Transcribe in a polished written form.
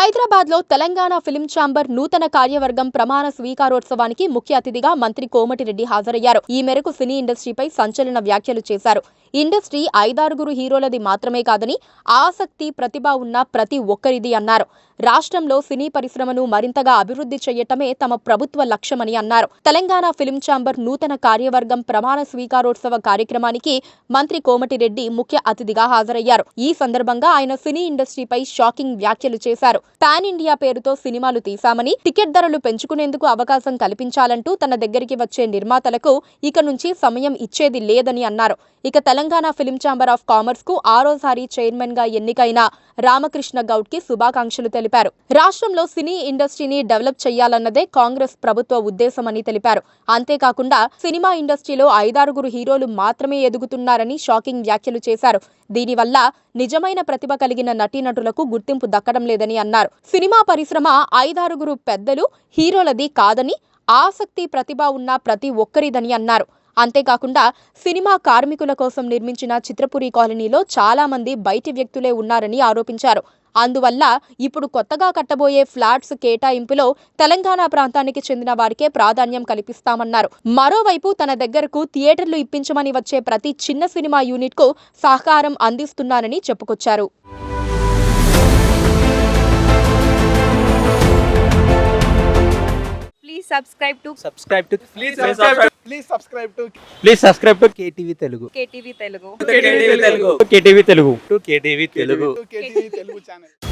హైదరాబాద్లో Telangana film chamber నూతన కార్యవర్గం ప్రమాణ స్వీకారోత్సవానికి ముఖ్య అతిథిగా మంత్రి కోమటిరెడ్డి హాజరయ్యారు. ఈ మేరకు సినీ ఇండస్ట్రీపై సంచలన వ్యాఖ్యలు చేశారు. ఇండస్ట్రీ 5-6 హీరోలది మాత్రమే కాదని ఆసక్తి, ప్రతిభ ఉన్న ప్రతి ఒక్కరిది అన్నారు. రాష్ట్రంలో సినీ పరిశ్రమను మరింతగా అభివృద్ధి చేయటమే తమ ప్రభుత్వ లక్ష్యమని అన్నారు. తెలంగాణ ఫిల్మ్ ఛాంబర్ నూతన కార్యవర్గం ప్రమాణ స్వీకారోత్సవ కార్యక్రమానికి మంత్రి కోమటిరెడ్డి ముఖ్య అతిథిగా హాజరయ్యారు. ఈ సందర్భంగా ఆయన సినీ ఇండస్ట్రీపై షాకింగ్ వ్యాఖ్యలు చేశారు. పాన్ ఇండియా పేరుతో సినిమాలు తీశామని, టికెట్ ధరలు పెంచుకునేందుకు అవకాశం కల్పించాలంటూ తన దగ్గరికి వచ్చే నిర్మాతలకు ఇక నుంచి సమయం ఇచ్చేది లేదని అన్నారు. ఇక Telangana film chamber of commerce కు 6వ చైర్మన్ గా ఎన్నికైన రామకృష్ణ గౌడ్ కి శుభాకాంక్షలు తెలిపారు. రాష్ట్రంలో సినీ ఇండస్ట్రీని డెవలప్ చేయాలన్నదే కాంగ్రెస్ ప్రభుత్వ ఉద్దేశమని తెలిపారు. అంతేకాకుండా సినిమా ఇండస్ట్రీలో 5-6 హీరోలు మాత్రమే ఎదుగుతున్నారని షాకింగ్ వ్యాఖ్యలు చేశారు. దీనివల్ల నిజమైన ప్రతిభ కలిగిన నటీనటులకు గుర్తింపు దక్కడం లేదని అన్నారు. సినిమా పరిశ్రమ 5-6 పెద్దలు హీరోలది కాదని, ఆసక్తి, ప్రతిభ ఉన్న ప్రతి ఒక్కరిదని అన్నారు. అంతేకాకుండా సినిమా కార్మికుల కోసం నిర్మించిన చిత్రపురి కాలనీలో చాలా మంది బయటి వ్యక్తులే ఉన్నారని ఆరోపించారు. అందువల్ల ఇప్పుడు కొత్తగా కట్టబోయే ఫ్లాట్స్ కేటాయింపులో తెలంగాణ ప్రాంతానికి చెందిన వారికే ప్రాధాన్యం కల్పిస్తామన్నారు. మరోవైపు తన దగ్గరకు థియేటర్లు ఇప్పించమని వచ్చే ప్రతి చిన్న సినిమా యూనిట్ కు సహకారం అందిస్తున్నానని చెప్పుకొచ్చారు. Please subscribe to KTV Telugu. KTV Telugu. KTV Telugu channel.